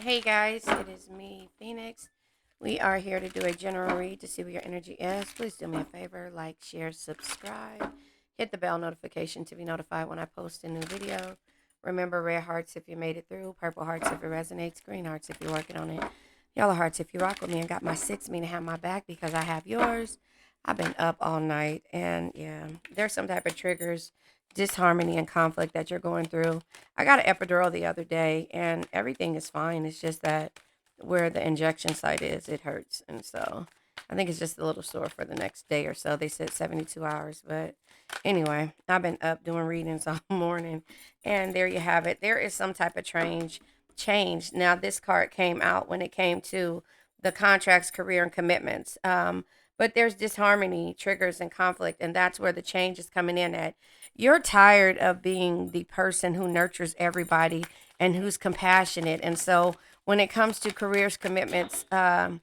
Hey guys, it is me, Phoenix. We are here to do a general read to see what your energy is. Please do me a favor, like, share, subscribe. Hit the bell notification to be notified when I post a new video. Remember, red hearts if you made it through, purple hearts if it resonates, green hearts if you're working on it, yellow hearts if you rock with me and got my six, meaning have my back because I have yours. I've been up all night and yeah, there's some type of triggers, disharmony and conflict that you're going through. I got an epidural the other day and everything is fine. It's just that where the injection site is, it hurts. And so I think it's just a little sore for the next day or so. They said 72 hours. But anyway, I've been up doing readings all morning. And there you have it. There is some type of change. Now, this card came out when it came to the contracts, career, and commitments. But there's disharmony, triggers, and conflict. And that's where the change is coming in at. You're tired of being the person who nurtures everybody and who's compassionate. And so when it comes to careers, commitments, and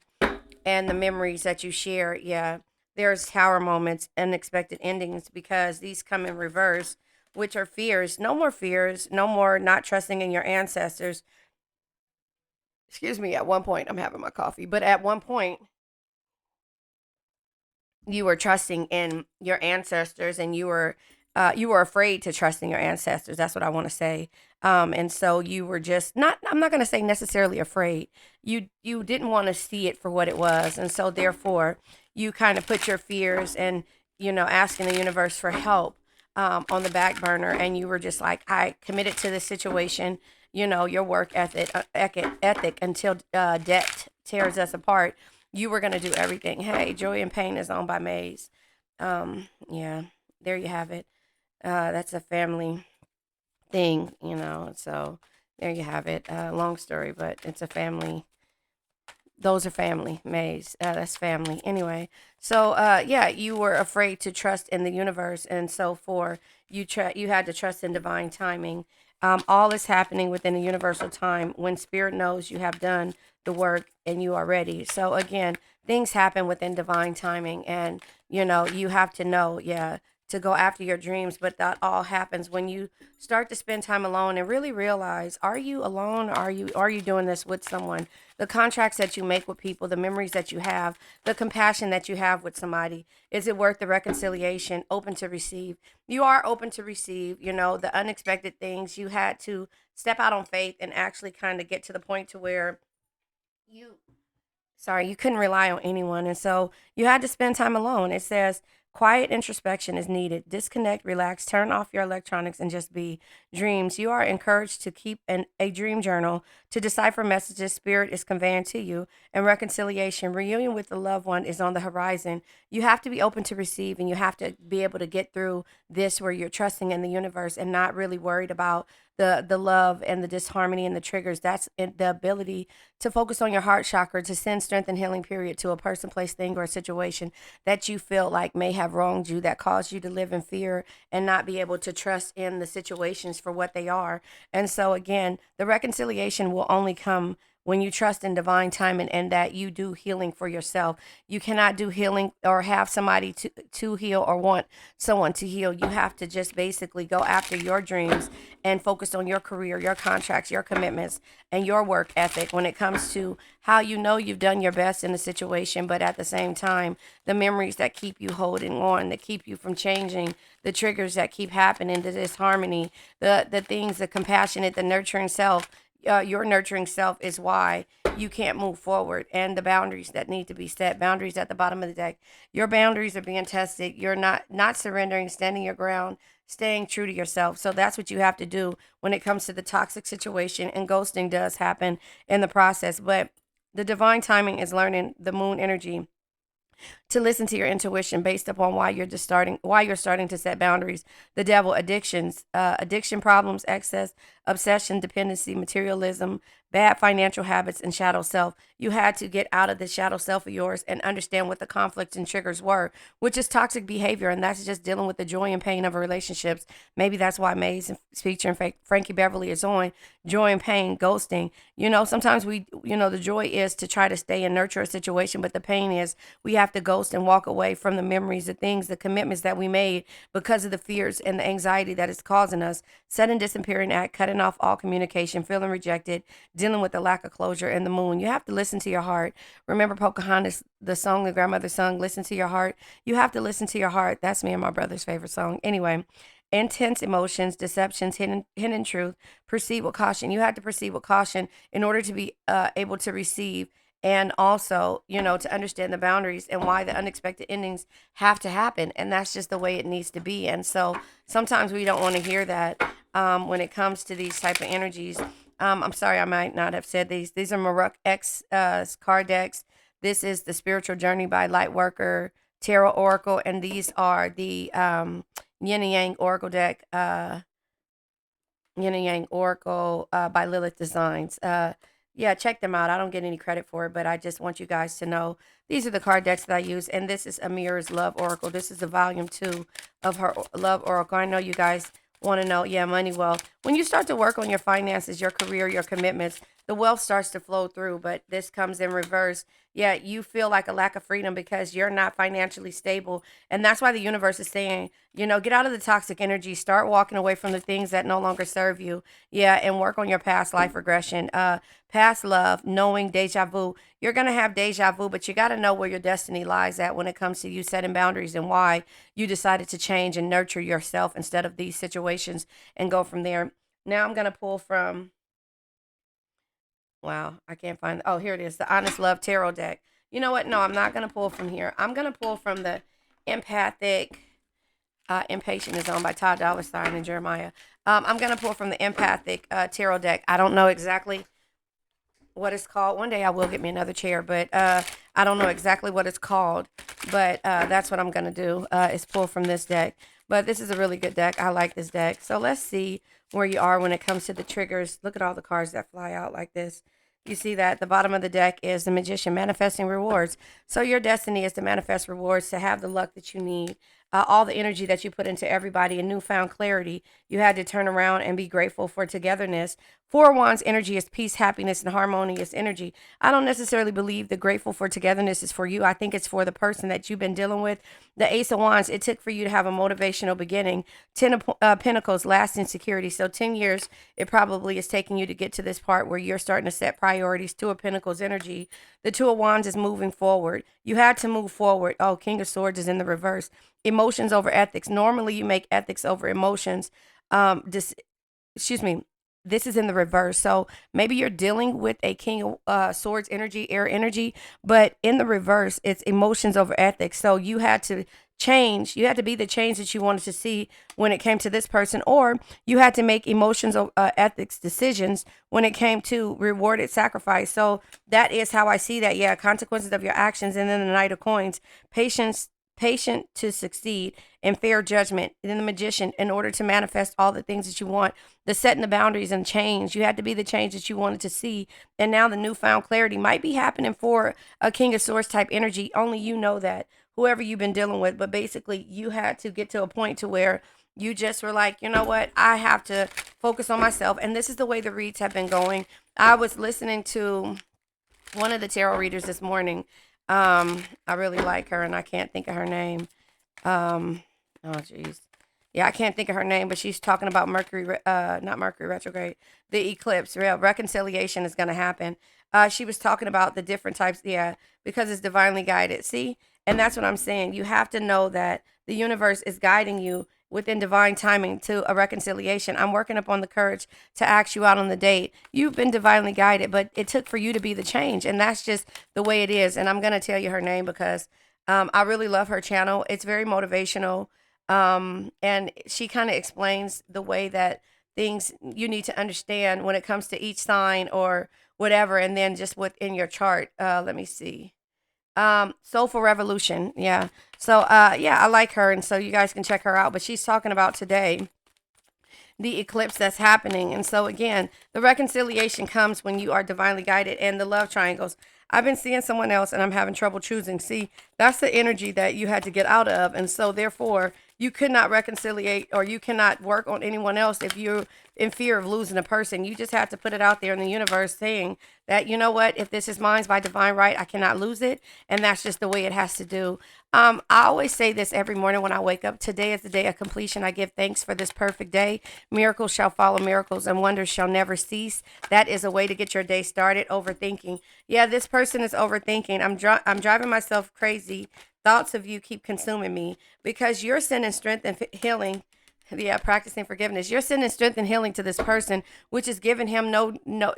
the memories that you share, yeah, there's tower moments, unexpected endings, because these come in reverse, which are fears. No more fears, no more not trusting in your ancestors. Excuse me, at one point, I'm having my coffee, but at one point, you were trusting in your ancestors and you were afraid to trust in your ancestors. That's what I want to say. And so you were just not, I'm not going to say necessarily afraid. You didn't want to see it for what it was. And so therefore you kind of put your fears and, asking the universe for help, on the back burner. And you were just like, I committed to this situation, your work ethic until debt tears us apart. You were going to do everything. Hey, Joy and Pain is owned by Maze. Yeah, there you have it. That's a family thing, so there you have it. Long story, but it's a family. Those are family, Maze. That's family. Anyway, so yeah, you were afraid to trust in the universe, and so for you had to trust in divine timing. All is happening within the universal time when spirit knows you have done the work and you are ready. So again, things happen within divine timing, and you have to know, yeah, to go after your dreams. But that all happens when you start to spend time alone and really realize: are you alone? Are you doing this with someone? The contracts that you make with people, the memories that you have, the compassion that you have with somebody, is it worth the reconciliation? Open to receive. You are open to receive. The unexpected things. You had to step out on faith and actually kind of get to the point to where you you couldn't rely on anyone. And so you had to spend time alone. It says quiet introspection is needed. Disconnect, relax, turn off your electronics, and just be. Dreams. You are encouraged to keep a dream journal to decipher messages spirit is conveying to you. And reconciliation, reunion with the loved one is on the horizon. You have to be open to receive, and you have to be able to get through this where you're trusting in the universe and not really worried about the love and the disharmony and the triggers. That's the ability to focus on your heart chakra, to send strength and healing period to a person, place, thing, or a situation that you feel like may have wronged you, that caused you to live in fear and not be able to trust in the situations for what they are. And so again, the reconciliation will only come when you trust in divine time, and that you do healing for yourself. You cannot do healing or have somebody to heal or want someone to heal. You have to just basically go after your dreams and focus on your career, your contracts, your commitments, and your work ethic when it comes to how you've done your best in the situation, but at the same time, the memories that keep you holding on, that keep you from changing, the triggers that keep happening, the disharmony, the things, the compassionate, the nurturing self. Your nurturing self is why you can't move forward, and the boundaries that need to be set, boundaries at the bottom of the deck. Your boundaries are being tested. You're not surrendering, standing your ground, staying true to yourself. So that's what you have to do when it comes to the toxic situation, and ghosting does happen in the process. But the divine timing is learning the moon energy to listen to your intuition based upon why you're starting to set boundaries. The devil, addictions, addiction problems, excess, obsession, dependency, materialism, bad financial habits, and shadow self. You had to get out of the shadow self of yours and understand what the conflicts and triggers were, which is toxic behavior, and that's just dealing with the joy and pain of relationships. Maybe that's why Maze and featuring Frankie Beverly is on joy and pain, ghosting. Sometimes the joy is to try to stay and nurture a situation, but the pain is we have to ghost and walk away from the memories, the things, the commitments that we made because of the fears and the anxiety that it's causing us. Sudden disappearing act, cut cutting off all communication, feeling rejected, dealing with the lack of closure, and the moon. You have to listen to your heart. Remember Pocahontas, the song the grandmother sung, listen to your heart. You have to listen to your heart. That's me and my brother's favorite song. Anyway, intense emotions, deceptions, hidden truth. Proceed with caution. You have to proceed with caution in order to be able to receive, and also, to understand the boundaries and why the unexpected endings have to happen. And that's just the way it needs to be. And so sometimes we don't want to hear that when it comes to these type of energies. I'm sorry, I might not have said these. These are Maruk X card decks. This is the Spiritual Journey by Lightworker Tarot Oracle, and these are the Yin and Yang Oracle deck, Yin and Yang Oracle by Lilith Designs. Yeah, check them out. I don't get any credit for it, but I just want you guys to know these are the card decks that I use, and this is Amira's Love Oracle. This is the volume 2 of her Love Oracle. I know you guys want to know, yeah, money, wealth. When you start to work on your finances, your career, your commitments, the wealth starts to flow through, but this comes in reverse. Yeah, you feel like a lack of freedom because you're not financially stable. And that's why the universe is saying, get out of the toxic energy, start walking away from the things that no longer serve you. Yeah, and work on your past life regression, past love, knowing deja vu. You're going to have deja vu, but you got to know where your destiny lies at when it comes to you setting boundaries and why you decided to change and nurture yourself instead of these situations and go from there. Now I'm going to pull from, wow, I can't find, oh, here it is, the Honest Love Tarot deck. You know what? No, I'm not going to pull from here. I'm going to pull from the Empathic, Impatient is owned by Todd Dollarstein and Jeremiah. I'm going to pull from the Empathic Tarot deck. I don't know exactly what it's called. One day I will get me another chair, but I don't know exactly what it's called. But that's what I'm going to do is pull from this deck. But this is a really good deck. I like this deck. So let's see where you are when it comes to the triggers. Look at all the cards that fly out like this. You see that the bottom of the deck is the Magician, manifesting rewards. So your destiny is to manifest rewards, to have the luck that you need, all the energy that you put into everybody, and newfound clarity. You had to turn around and be grateful for togetherness. Four of Wands energy is peace, happiness, and harmonious energy. I don't necessarily believe the grateful for togetherness is for you. I think it's for the person that you've been dealing with. The Ace of Wands, it took for you to have a motivational beginning. 10 of Pentacles, lasting security. So 10 years, it probably is taking you to get to this part where you're starting to set priorities. 2 of Pentacles energy. The 2 of Wands is moving forward. You had to move forward. Oh, King of Swords is in the reverse. Emotions over ethics. Normally, you make ethics over emotions. This is in the reverse. So maybe you're dealing with a King of Swords energy, air energy, but in the reverse, it's emotions over ethics. So you had to change. You had to be the change that you wanted to see when it came to this person, or you had to make emotions over ethics decisions when it came to rewarded sacrifice. So that is how I see that. Yeah, consequences of your actions. And then the Knight of Coins, patience, patient to succeed, and fair judgment. And then the Magician, in order to manifest all the things that you want, the setting the boundaries and change. You had to be the change that you wanted to see. And now the newfound clarity might be happening for a King of Swords type energy. Only you know that, whoever you've been dealing with. But basically, you had to get to a point to where you just were like, you know what? I have to focus on myself. And this is the way the reads have been going. I was listening to one of the tarot readers this morning. I really like her, and I can't think of her name. Oh, jeez. Yeah, I can't think of her name, but she's talking about Mercury, not Mercury retrograde, the eclipse. Real reconciliation is going to happen. She was talking about the different types, yeah, because it's divinely guided. See, and that's what I'm saying. You have to know that the universe is guiding you within divine timing to a reconciliation. I'm working upon the courage to ask you out on the date. You've been divinely guided, but it took for you to be the change, and that's just the way it is. And I'm going to tell you her name because I really love her channel. It's very motivational. And she kind of explains the way that things you need to understand when it comes to each sign or whatever, and then just within your chart. Let me see. Soulful Revolution. Yeah. So, yeah, I like her. And so you guys can check her out, but she's talking about today the eclipse that's happening. And so again, the reconciliation comes when you are divinely guided, and the love triangles. I've been seeing someone else and I'm having trouble choosing. See, that's the energy that you had to get out of. And so therefore you could not reconciliate, or you cannot work on anyone else if in fear of losing a person. You just have to put it out there in the universe saying that, you know what, if this is mine by divine right, I cannot lose it. And that's just the way it has to do. I always say this every morning when I wake up. Today is the day of completion. I give thanks for this perfect day. Miracles shall follow miracles and wonders shall never cease. That is a way to get your day started. Overthinking. Yeah, this person is overthinking. I'm driving myself crazy. Thoughts of you keep consuming me because you're sending strength and healing. Yeah, practicing forgiveness. You're sending strength and healing to this person, which is giving him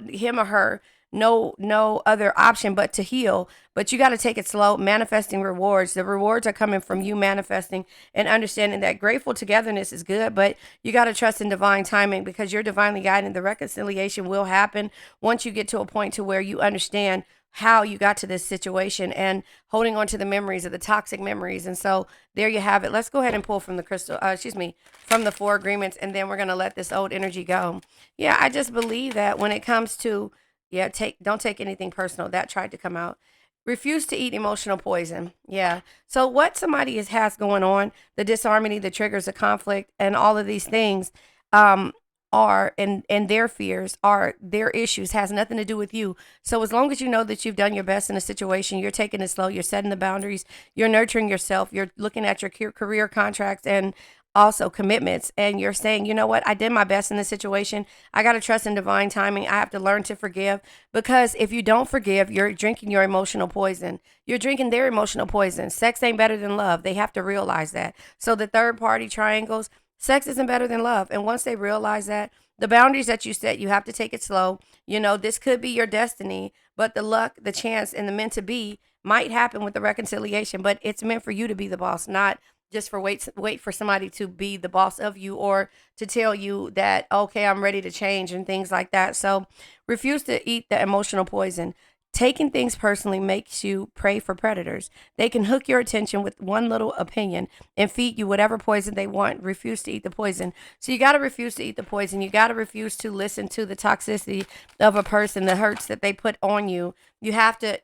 him or her no other option but to heal. But you got to take it slow. Manifesting rewards. The rewards are coming from you manifesting and understanding that grateful togetherness is good, but you got to trust in divine timing because you're divinely guided. The reconciliation will happen once you get to a point to where you understand how you got to this situation and holding on to the memories of the toxic memories. And so there you have it. Let's go ahead and pull from the crystal, from the four agreements, and then we're going to let this old energy go. Yeah, I just believe that when it comes to, yeah, don't take anything personal. That tried to come out. Refuse to eat emotional poison. Yeah. So what somebody has going on, the disharmony, the triggers, the conflict, and all of these things, um, are and their fears are their issues, has nothing to do with you. So as long as you know that you've done your best in a situation, you're taking it slow, you're setting the boundaries, you're nurturing yourself, you're looking at your career contracts and also commitments, and you're saying, you know what, I did my best in this situation. I got to trust in divine timing. I have to learn to forgive, because if you don't forgive, you're drinking your emotional poison. You're drinking their emotional poison. Sex ain't better than love. They have to realize that. So the third party triangles, sex isn't better than love. And once they realize that, the boundaries that you set, you have to take it slow. You know, this could be your destiny, but the luck, the chance, and the meant to be might happen with the reconciliation. But it's meant for you to be the boss, not just for wait for somebody to be the boss of you or to tell you that, okay, I'm ready to change and things like that. So refuse to eat the emotional poison. Taking things personally makes you prey for predators. They can hook your attention with one little opinion and feed you whatever poison they want. Refuse to eat the poison. So you got to refuse to eat the poison. You got to refuse to listen to the toxicity of a person, the hurts that they put on you. You have to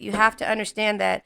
understand that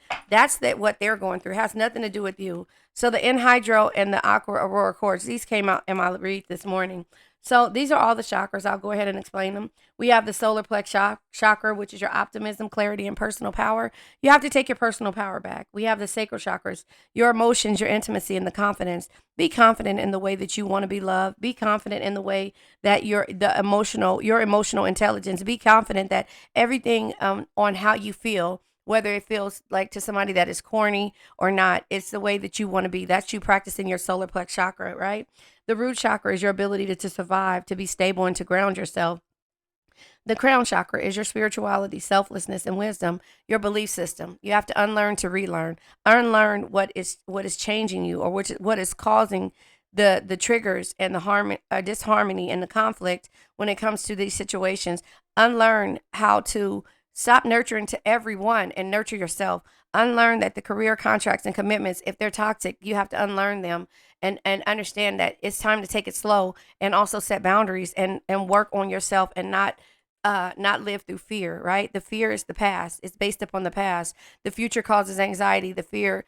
what they're going through. It has nothing to do with you. So the anhydro and the aqua aurora quartz, these came out in my read this morning. So these are all the chakras. I'll go ahead and explain them. We have the solar plex chakra, which is your optimism, clarity, and personal power. You have to take your personal power back. We have the sacral chakras, your emotions, your intimacy, and the confidence. Be confident in the way that you want to be loved. Be confident in the way that your emotional intelligence. Be confident that everything on how you feel, whether it feels like to somebody that is corny or not, it's the way that you want to be. That's you practicing your solar plex chakra, right? The root chakra is your ability to survive, to be stable, and to ground yourself. The crown chakra is your spirituality, selflessness, and wisdom, your belief system. You have to unlearn to relearn. Unlearn what is changing you, or what is causing the triggers and the disharmony and the conflict when it comes to these situations. Unlearn how to stop nurturing to everyone and nurture yourself. Unlearn that the career contracts and commitments, if they're toxic, you have to unlearn them and understand that it's time to take it slow and also set boundaries and work on yourself and not live through fear, right? The fear is the past. It's based upon the past. The future causes anxiety. The fear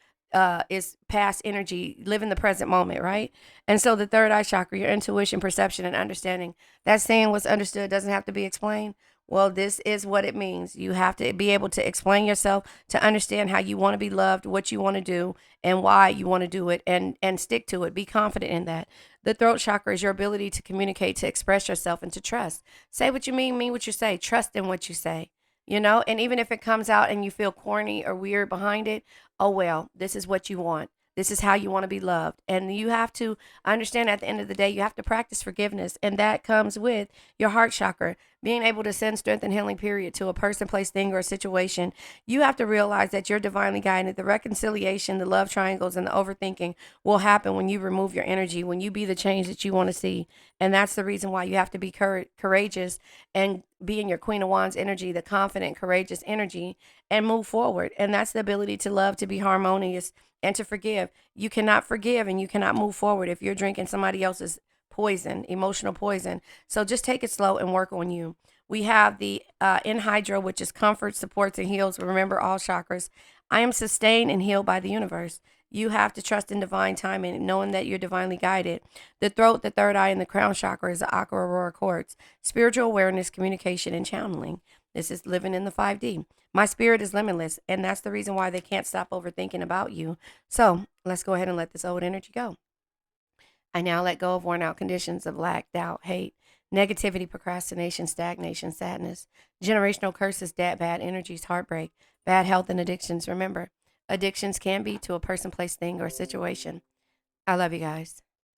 is past energy. Live in the present moment, right? And so the third eye chakra, your intuition, perception, and understanding. That saying, what's understood doesn't have to be explained. Well, this is what it means. You have to be able to explain yourself, to understand how you want to be loved, what you want to do, and why you want to do it, and stick to it. Be confident in that. The throat chakra is your ability to communicate, to express yourself, and to trust. Say what you mean what you say. Trust in what you say. And even if it comes out and you feel corny or weird behind it, oh well, this is what you want. This is how you want to be loved. And you have to understand at the end of the day, you have to practice forgiveness. And that comes with your heart chakra, being able to send strength and healing, period, to a person, place, thing, or a situation. You have to realize that you're divinely guided. The reconciliation, the love triangles, and the overthinking will happen when you remove your energy, when you be the change that you want to see. And that's the reason why you have to be courageous and be in your Queen of Wands energy, the confident, courageous energy, and move forward. And that's the ability to love, to be harmonious, and to forgive. You cannot forgive and you cannot move forward if you're drinking somebody else's poison, emotional poison. So just take it slow and work on you. We have the anhydro, which is comfort, supports, and heals. Remember all chakras. I am sustained and healed by the universe. You have to trust in divine timing, knowing that you're divinely guided. The throat, the third eye, and the crown chakra is the aqua aurora quartz. Spiritual awareness, communication, and channeling. This is living in the 5D. My spirit is limitless, and that's the reason why they can't stop overthinking about you. So let's go ahead and let this old energy go. I now let go of worn out conditions of lack, doubt, hate, negativity, procrastination, stagnation, sadness, generational curses, bad energies, heartbreak, bad health, and addictions. Remember, addictions can be to a person, place, thing, or situation. I love you guys.